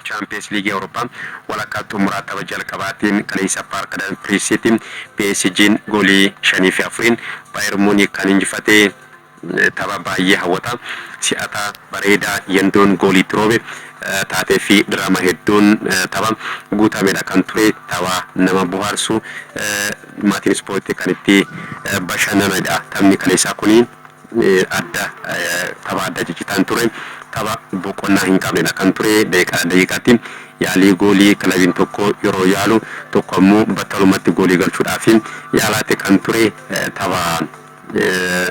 Champions League Europa walakkaa xumuraa tapha jalqabaatiin kaleessa Parc des Princes PSG'n goolii 5-4 Bayern Munich kan injifatee tapha baay'ee hawwata si'ata bareedaa yendoon goolii turoobe taatee fi diraama hedduun tapha guutamedha kan ture tapha nama bohaarsu maatiin ispoortii kan itti bashannanidha taphni kaleessaa kuni adda tapha adda jijjiiran ture tapha boqonnaa hin qabnedha kan ture daqiiqaatti yaalii goolii kilabiin tokko yeroo yaalu tokko ammoo battalumatti goolii galchuudhaaf yaalaate kan ture tapha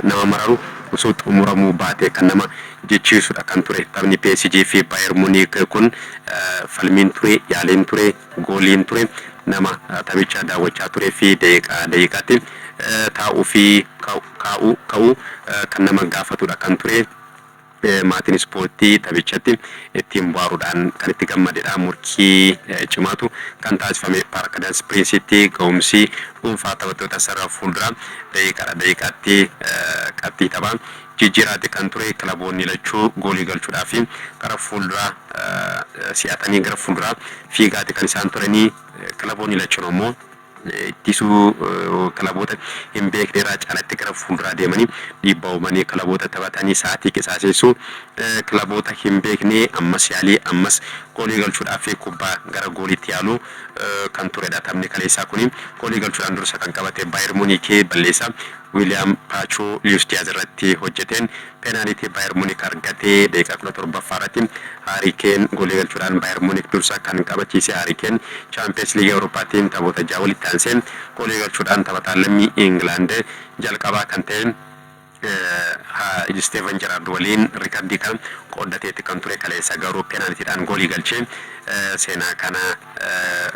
nama mararu osoo xumuramuu baate kan nama jechiisudha kan ture taphni PSG fi Bayern Munich kun falmiin ture yaaliin ture gooliin ture nama taphicha daawwachaa ture fi daqiiqaatti taa'uu fi ka'uu kan nama gaafatudha kan ture maatiin ispoortii taphichatti ittiin bohaaruudhaan kan itti gammadedha murkii cimaatu kan taasifame Parc des Princes ga'umsi dhuunfaa taphattoota sarara fuulduraa daqiiqaatti qabxii taphaa jijjiiraate kan ture kilaboonni lachuu goolii galchuudhaaf gara fuulduraa si'atanii gara fuulduraa fiigaate kan isaan turanii kilaboonni lachuun ammoo ittisuu kilaboota hin beekneerraa caalatti gara fuulduraa deemanii dhiibbaa uumanii kilaboota taphatanii sa'aatii qisaaseessuu kilaboota hin beeknee ammas yaalii ammas goolii galchuudhaaf kubbaa gara gooliitti yaaluu kan turedha taphni kaleessaa kuni goolii galchuudhaan dursa kan qabate Bayern Munich balleessaa William Pacho Luis Diaz irratti hojjeteen penalty Bayern Munich argatee daqiiqaa 17 irratti Harry Kane goolii galchuudhaan Bayern Munich dursa kan qabachiise Harry Kane Champions League Europaatiin taphoota ja'a walitti aanseen goolii galchuudhaan taphataa lammii England jalqabaa kan ta'e Steven Gerrard waliin riikardii kan qooddateetti kan ture kaleessa garuu penaltiidhaan goolii galchee seenaa kana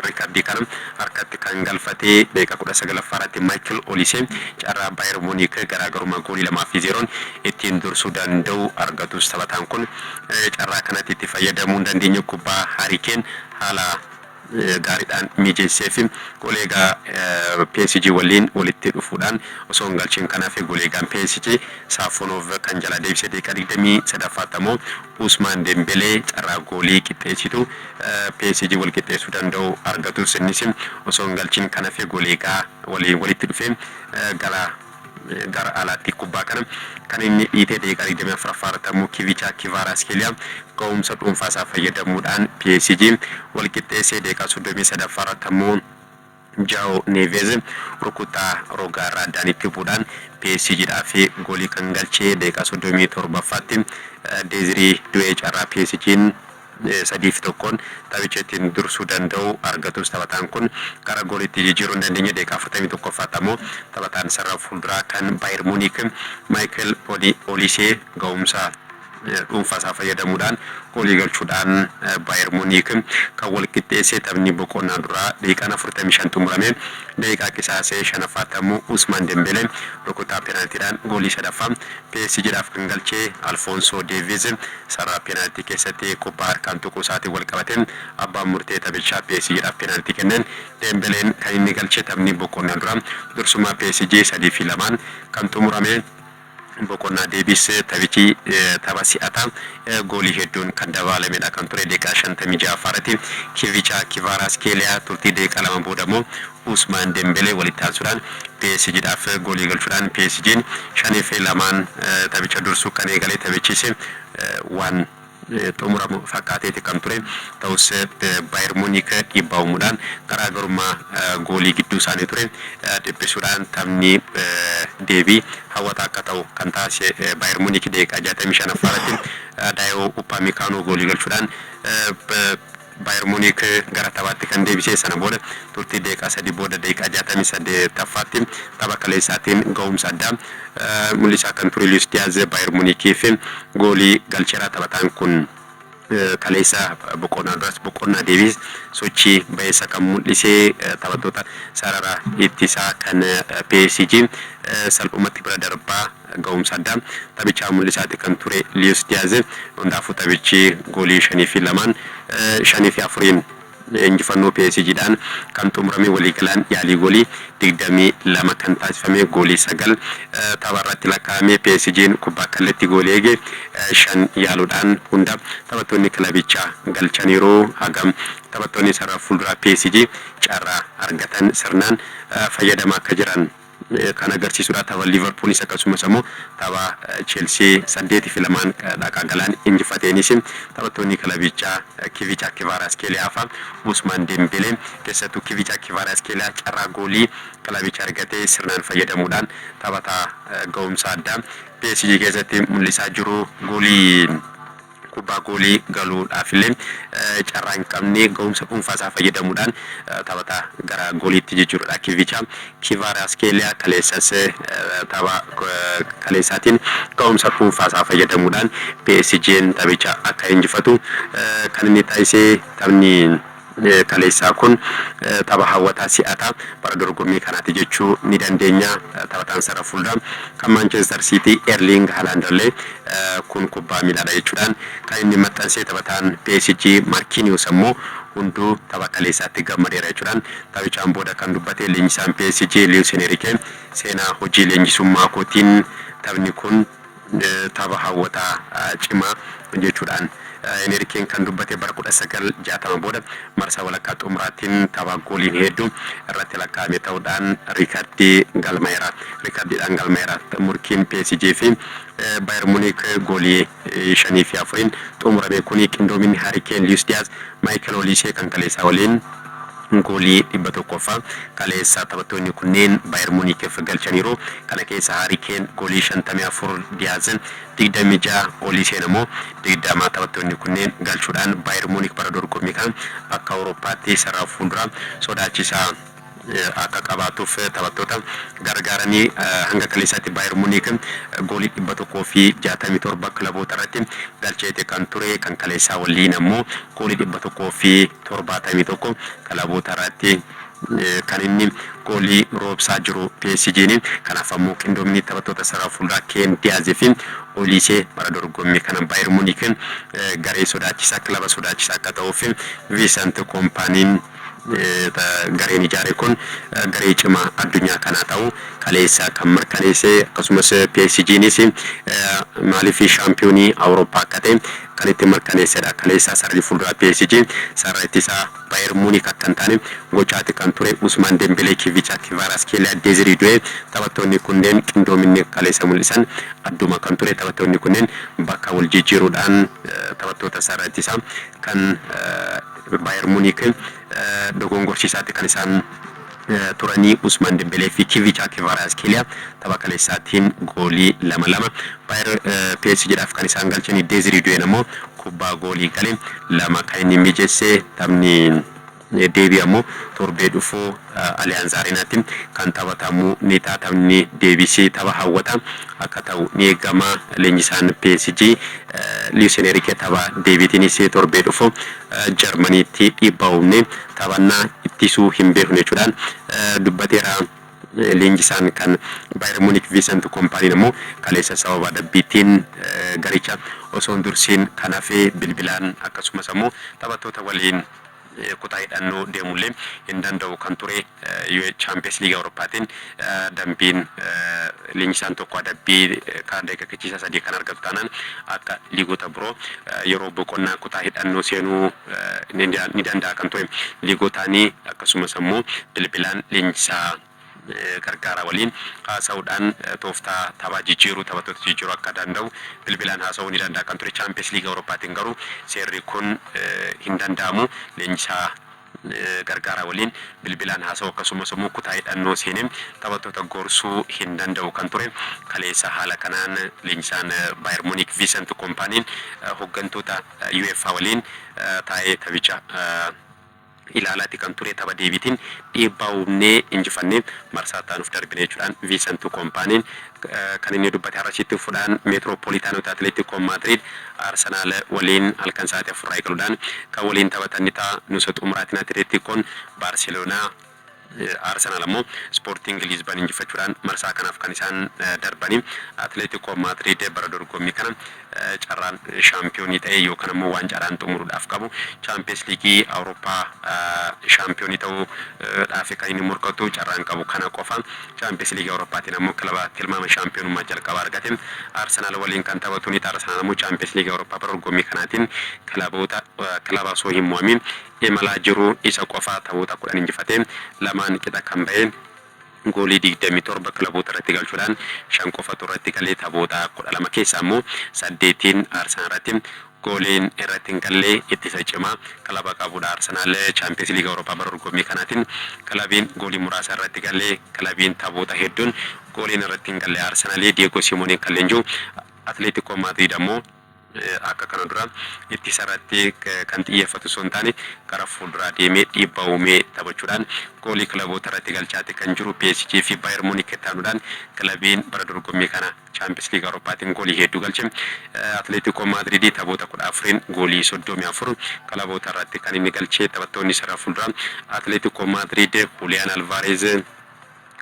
riikardii kana harkatti kan galfatee daqiiqaa 19 irratti Michael Olise carraa Bayern Munich garaagarummaa goolii 2-0 ittiin dursuu danda'u argatus taphataan kun carraa kanatti itti fayyadamuu hin dandeenye kubbaa Harry Kane haala gaariidhaan mijeessee fi goleegaa PSG waliin walitti dhufuudhaan osoo hin galchiin kanaaf goleegaan PSG Safonov kan jala deebisee daqiiqaa 23 Usman Dembele carraa goolii qixxeessitu PSG wal qixxeessuu danda'u argatus innis osoo hin galchiin kanaaf goleegaa waliin walitti dhufee gara alaatti kubbaa kana kan inni dhiitee daqiiqaa 24 irratti Kivicha Kvaratskhelia ga'umsa dhuunfaa isaa fayyadamuudhaan PSG wal qixxeessee daqiiqaa 33 irratti Joao Neves rukuttaa rogaa irraa addaan bu'uudhaan PSGdhaaf goolii kan galchee daqiiqaa 37 Desiree Doué carraa PSG'n 3-1 taphicha ittiin dursuu danda'u argatus taphataan kun gara gooliitti jijjiiruu hin dandeenye daqiiqaa 41 taphataan sarara fuulduraa kan Bayern Munich Michael Olise ga'umsa dhuunfaa isaa fayyadamuudhaan goolii galchuudhaan Bayern Munich kan wal qixxeessee taphni boqonnaa duraa daqiiqaa 45 xumuramee daqiiqaa qisaasee 5 Usman Dembele rukuttaa penaltiidhaan goolii sadaffaa PSGdhaaf kan galchee Alfonso Davies sarara penaltii keessatti kubbaa harkaan tuquu isaatiin wal qabate abbaan murtee taphichaa PSGdhaaf penaltii kenneen Dembeleen kan inni galchee taphni boqonnaa duraa dursummaa PSG 3-2 kan xumurame boqonnaa deebisee taphichi tapha si'ataa goolii hedduun kan dabalamedha kan ture daqiiqaa 56 irratti Kivicha Kvaratskhelia turtii daqiiqaa 2 booda immoo Usman Dembele walitti aansuudhaan PSGdhaaf goolii galchuudhaan PSG'n 5-2 taphicha dursuu kan eegale taphichis waan xumuramu fakkaateeti kan ture ta'us Bayern Munich dhiibbaa uumuudhaan garaagarummaa goolii gidduu isaanii ture dhiphisuudhaan taphni deebii hawwataa akka ta'u kan taasise Bayern Munich daqiiqaa 65 irratti Dayoo Upamecano goolii galchuudhaan Bayern Munich gara taphaatti kan deebisee sana booda turtii daqiiqaa 3 booda daqiiqaa 68 tapha kaleessaatiin ga'umsa addaa mul'isaa kan ture Luis Diaz Bayern Munichiif goolii galcheera taphataan kun kaleessa boqonnaa duras boqonnaa deebis sochii bayeessa kan mul'isee taphattoota sarara ittisaa kan PSG salphumatti bira darbaa ga'umsa addaa taphichaa mul'isaati kan ture Luis Diaz hundaafuu taphichi goolii 5-2 5-4 injifannoo PSGdhaan kan xumurame waliigalaan yaalii goolii 22 kan taasifame goolii 9 tapharratti lakkaa'ame PSG'n kubbaa kallattii goolii eege 5 yaaluudhaan hunda taphattoonni kilabichaa galchaniiru hagam taphattoonni sarara fuulduraa PSG carraa argatan sirnaan fayyadamaa akka jiran kan agarsiisudha. Tapha Liverpool akkasumas immoo tapha Chelsea 8-2 dhaqaa galaan injifateenis taphattoonni kilabichaa Kivicha Kvaratskhelia fi Ousmane Dembele keessattuu Kivicha Kvaratskhelia carraa goolii kilabicha argatee sirnaan fayyadamuudhaan taphata ga'umsa addaa PSG keessatti mul'isaa jiru. Goolii kubbaa goolii galuudhaaf illee carraa hin qabne ga'umsa dhuunfaasaa fayyadamuudhaan taphata gara gooliitti jijjiiruudha. Kivicha Kvaratskhelia kaleessas tapha kaleessaatiin ga'umsa dhuunfaasaa fayyadamuudhaan PSG'n taphicha akka injifatu kan inni taasise. Taphni kaleessaa kun tapha hawwataa si'ataa bara dorgommii kanaatti jechuu ni dandeenya. Taphataan sarara fuulduraa kan Manchester City Erling Haaland illee kun kubbaa miilaadha jechuudhaan kan inni maxxansee taphataan PSG Marquinhos immoo hunduu tapha kaleessaatti gammadeera jechuudhaan taphichaan booda kan dubbate leenjisaan PSG Luis Enrique seenaa hojii leenjisummaa kootiin taphni kun tapha hawwataa cimaa jechuudhaan Enrique kan dubbate bara 1960 booda marsaa walakkaa xumuraatiin tapha gooliin hedduu irratti lakkaa'ame ta'uudhaan riikardii galmeera. Riikardiidhaan galmeera. Murkiin PSG fi Bayern Munich goolii 5-4 xumurame kuni qindoominni Harry Kane, Luis Diaz, Michael Olise kan kaleessaa waliin goolii 100ffaa kaleessa taphattoonni kunneen Bayern Munichiif galchaniiru. Kana keessa Harry Kane goolii 54, Diaz 26, Olise immoo 20 taphattoonni kunneen galchuudhaan Bayern Munich bara dorgommii kan akka Awurooppaatti sarara fuulduraa sodaachisaa akka qabaatuuf taphattoota gargaaranii hanga kaleessaatti Bayern Munich goolii 167 kilaboota irratti galcheete kan ture. Kan kaleessaa waliin immoo goolii 171 kilaboota irratti kan inni goolii roobsaa jiru PSG'n. Kanaaf ammoo qindoominni taphattoota sarara fuulduraa Kane, Diaz fi Olise bara dorgommii kana Bayern Munich garee sodaachisaa kilaba sodaachisaa akka ta'uuf Vincent Kompany'n gareen ijaare kun garee cimaa addunyaa kanaa ta'u kaleessa kan mirkaneesse. Akkasumas PSG'nis maaliif shaampiyoonii Awurooppaa akka ta'e kan itti mirkaneessedha. Kaleessa sararri fuulduraa PSG sarara ittisaa Bayern Munich akka hin taane gochaati kan ture. Ousmane Dembele, Kivicha Kvaratskhelia, Desiree Doué taphattoonni kunneen qindoominni kaleessa mul'isan adduma kan ture. Taphattoonni kunneen bakka wal jijjiiruudhaan taphattoota sarara ittisaa kan Bayern Munich dogongorsiisaatti kan isaan turanii Ousmane Dembele fi Kivicha Kvaratskhelia tapha kaleessaatiin goolii 2-2 Bayern PSG'dhaaf kan isaan galchanii. Desiree Doué immoo kubbaa goolii galee 2 kan inni mijeesse. Taphni deebii ammoo torbee dhufuu Allianz Arenaatti kan taphatamu ni ta'a. Taphni deebisee tapha hawwataa akka ta'u ni eegama. Leenjisaan PSG Luis Enrique tapha deebiitiinis torbee dhufuu Jarmaniitti dhiibbaa uumne taphannaa ittisuu hin beeknu jechuudhaan dubbateera. Leenjisaan kan Bayern Munich Vincent Kompany'n immoo kaleessa sababa dabbiitiin garicha osoo hin dursiin kan hafe bilbilaan akkasumas immoo taphattoota waliin kutaa hidhannoo deemullee hin danda'u kan ture. Champions League Awurooppaatiin dambiin leenjisaan tokko adabbii kan daqiiqaa 3 kan argatu taanaan akka liigota biroo yeroo boqonnaa kutaa hidhannoo seenuu ni danda'a kan ture. Liigotaanii akkasumas immoo bilbilaan leenjisaa gargaara waliin haasa'uudhaan tooftaa taphaa jijjiiruu taphattoota jijjiiruu akka danda'u bilbilaan haasa'uu ni danda'a kan ture. Champions League Awurooppaatiin garuu seerri kun hin danda'amu. Leenjisaa gargaara waliin bilbilaan haasa'u akkasumas immoo kutaa hidhannoo seenee taphattoota gorsuu hin danda'u kan ture. Kaleessa haala kanaan leenjisaan Bayern Munich Vincent Kompany'n hooggantoota UEFA waliin taa'ee taphicha ilaalaatti kan ture. Tapha deebiitiin dhiibbaa uumnee injifannee marsaa taanuuf darbine jechuudhaan Vincent Kompany'n kan inni dubbate. Har'asitti fudhaan Metropolitaanota Atletico Madrid Arsenal waliin halkan sa'aatii 4 eegaluudhaan kan waliin taphatan ni ta'a. Nusa xumuraatiin Atleticoon Barcelona Arsenal ammoo Sporting Lisbon injifachuudhaan marsaa kanaaf kan isaan darbanii. Atletico Madrid bara dorgommii kana carraan shaampiyoonii ta'e yookaan immoo waancaadhaan xumuruudhaaf qabu Champions League Awurooppaa shaampiyoonii ta'uudhaaf kan inni morkatu carraan qabu kana qofa. Champions League Awurooppaatiin ammoo kilaba tilmaama shaampiyoonummaa jalqaba argate. Arsenaal waliin kan taphatu ni Arsenaal ammoo Champions League Awurooppaa dorgommii kanaatiin kilaba osoo hin mo'amin imalaa jiru isa qofa taphoota 10 injifatee lamaan qixa kan ba'e. Goolii 27 kilaboota irratti galchuudhaan 5 qofatu irratti galee taphoota 12 keessaa immoo 8 Arsenaal irratti gooliin irratti hin galle ittisa cimaa kilaba qabudha. Arsenaal Champions League Awurooppaa dorgommii kanaatiin kilabiin goolii muraasa irratti galee kilabiin taphoota hedduun gooliin irratti hin galle Arsenaal Diego Simeone kan leenjisu Atletico Madrid ammoo akka kana dura ittisa irratti kan xiyyeeffatu osoo hin taane gara fuulduraa deemee dhiibbaa uumee taphachuudhaan goolii kilaboota irratti galchaatti kan jiru PSG fi Bayern Munich ta'uudhaan kilabiin bara dorgommii kana Champions League Awurooppaatiin goolii hedduu galche. Atletico Madrid taphoota 14 goolii 34 kilaboota irratti kan inni galche. Taphattoonni sarara fuulduraa Atletico Madrid Julian Alvarez,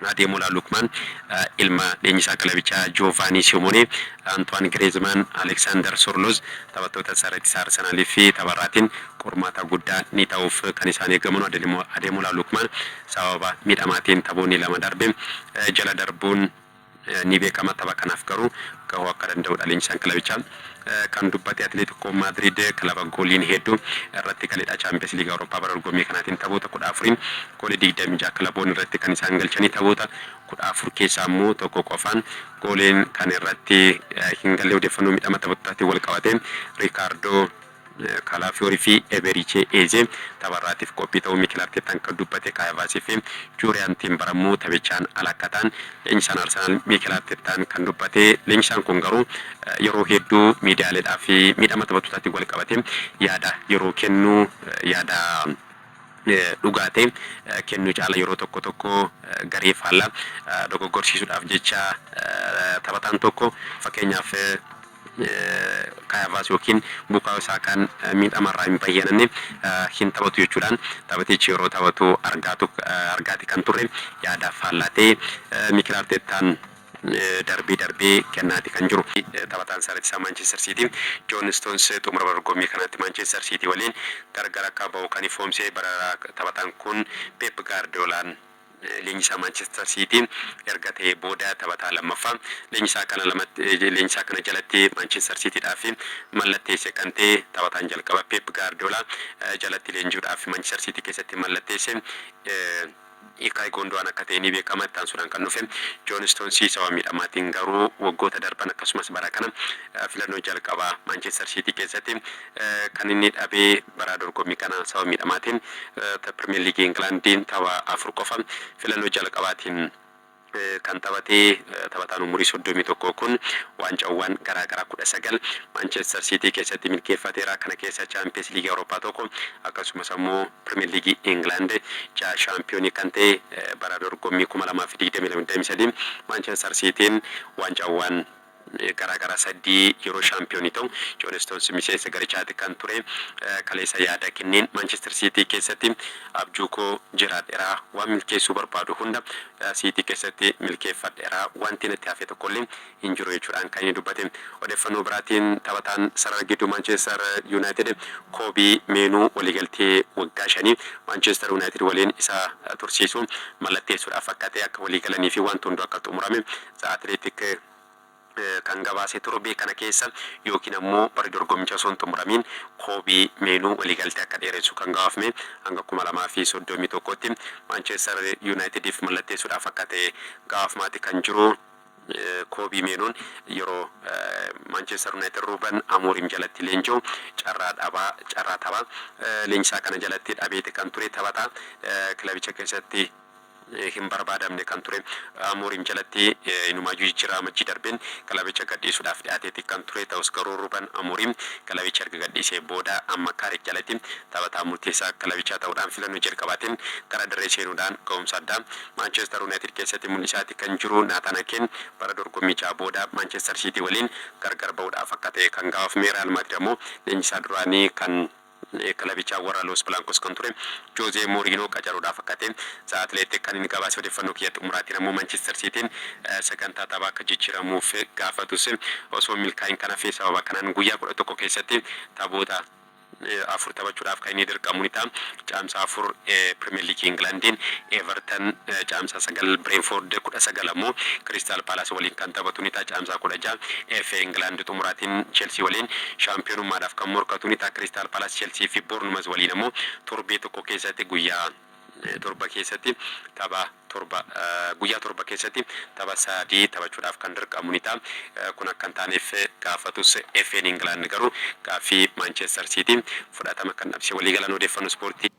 Ademola Lookman, ilma leenjisaa kilabichaa Giovanni Simeone, Antoine Griezmann, Alexander Sorloz taphattoota sarara Arsenaal fi tapharraatiin qormaata guddaa ni ta'uuf kan isaan eegaman. Ademola Lookman sababa miidhamaatiin taphoonni lama darbe jala darbuun ni beekama. Tapha kanaaf garuu gahuu akka danda'udha leenjisaan kilabichaa. Kan dubbate Atletico Madrid kilaba gooliin hedduu irratti galidha. Champions League Awurooppaa bara dorgommii kanaatiin taphoota 14 goolii 26 kilaboonni irratti kan isaan galchanii taphoota 14 keessaa immoo tokko qofaan gooliin kan irratti hin galle. Odeeffannoo miidhama taphattootaatti wal qabate Ricardo Calafiori fi Eberiche Eze tapharraatiif qophii ta'uu Mikel Arteetaan kan dubbate. Kaayaavaasii fi Juuriyaan Timbarammoo taphichaan alakkataan leenjisaan Arsenaal Mikel Arteetaan kan dubbate. Leenjisaan kun garuu yeroo hedduu miidiyaaleedhaa fi miidhama taphattootaatti wal qabate yaada yeroo kennu yaada dhugaate kennu caala yeroo tokko garee faallaa dogoggorsiisuudhaaf jecha taphataan tokko fakkeenyaaf Kaayaavaas yookiin Bukaayoo Saakaan miidhamarraa hin bayyananne hin taphatu jechuudhaan taphatichi yeroo taphatu argaati kan turre yaada faallatee Mikel Arteetaan darbee kennaati kan jiru. Taphataan sarara Manchester City John Stones xumura dorgommii kanatti Manchester City waliin gargar akka bahu kan ifoomse. Bara taphataan kun Pep Guardiolaan leenjisaa Manchester City erga ta'ee booda taphataa lammaffaa leenjisaa kana jalatti Manchester City dhaaf mallatteesse kan ta'e taphataan jalqaba Pep Guardiola jalatti leenji'uudhaaf Manchester City keessatti mallatteesse. Ilkay Gundogan akka ta'e ni beekama. Ta'an suudhaan kan dhufe John Stones sababa miidhamaatiin garuu waggoota darban akkasumas bara kana filannoo jalqabaa Manchester City keessatti kan inni dhabee bara dorgommii kana sababa miidhamaatiin Premier League Englandiin tapha 4 qofa filannoo jalqabaatiin kan taphatee taphataan umurii 31 kun waancaawwan garaagaraa 19 Manchester City keessatti milkeeffateera. Kana keessa Champions League Awurooppaa tokko akkasumas immoo Premier League England shaampiyoonii kan ta'e bara dorgommii 2022 Manchester Cityin waancaawwan garaagaraa 3 yeroo shaampiyoonii ta'u. John Stones miseensa garichaati kan ture. Kaleessa yaada kenneen Manchester City keessatti abjuu koo jiraadheera waan milkeessuu barbaadu hunda City keessatti milkeeffadheera wanti natti hafe tokkollee hin jiru jechuudhaan kan inni dubbate. Odeeffannoo biraatiin taphataan sarara gidduu Manchester United Kobbie Mainoo waliigaltee waggaa 5 Manchester United waliin isa tursiisu mallatteessuudhaaf akka ta'e akka waliigalanii fi wanti hundi akka xumurame The Athletic kan gabaasee turbe. Kana keessa yookiin ammoo bara dorgommicha osoo hin xumuramin Kobbie Mainoo waliigaltee akka dheeressu kan gaafame hanga 2031tti Manchester Unitediif mallatteessuudhaaf akka ta'e gaafamaati kan jiru. Kobbie Mainoon yeroo Manchester United Ruben Amorim jalatti leenji'u carraa taphaa leenjisaa kana jalatti dhabeeti kan ture. Taphataa kilabicha keessatti hin barbaadamne kan ture. Amorim jalatti inuma jijjiirraa majji darbeen kilabicha gadhiisuudhaaf dhiyaateeti kan ture. Ta'us garuu Ruben Amorim kilabicha erga gadhiisee booda amma Carrick jalatti taphataa murteessaa kilabichaa ta'uudhaan filannoo jalqabaatiin gara dirree seenuudhaan ga'umsa addaa Manchester United keessatti mul'isaati kan jiru. Nathan Ake bara dorgommichaa booda Manchester City waliin gargar ba'uudhaaf akka ta'e kan gaafame. Real Madrid ammoo leenjisaa duraanii kan kilabichaa warra Los Blancos kan ture Jose Mourinho qacaruudhaaf akkaateen sa'aatilee kan inni gabaase odeeffannoo kiyyatti umuraatiin ammoo Manchester Cityin sagantaa taphaa akka jijjiiramuuf gaafatus osoo milkaa'in kana fi sababa kanaan guyyaa 11 keessatti taphoota afur taphachuudhaaf kan inni dirqamu ni ta'a. Caamsaa afur Premier League Englandin Everton caamsaa 9 Brentford 19 ammoo Crystal Palace waliin kan taphatu ni ta'a. Caamsaa 16 FA England xumuraatiin Chelsea waliin shaampiyoonummaadhaaf kan morkatu ni ta'a. Crystal Palace Chelsea fi Bournemouth waliin ammoo torbee tokko keessatti guyyaa torba keessatti tapha guyyaa torba keessatti tapha sadii taphachuudhaaf kan dirqamu ni ta'a. Kun akka hin taaneef gaafatus FA England garuu gaaffii Manchester City fudhatama kan dhabse waliigalaan odeeffannoo ispoortii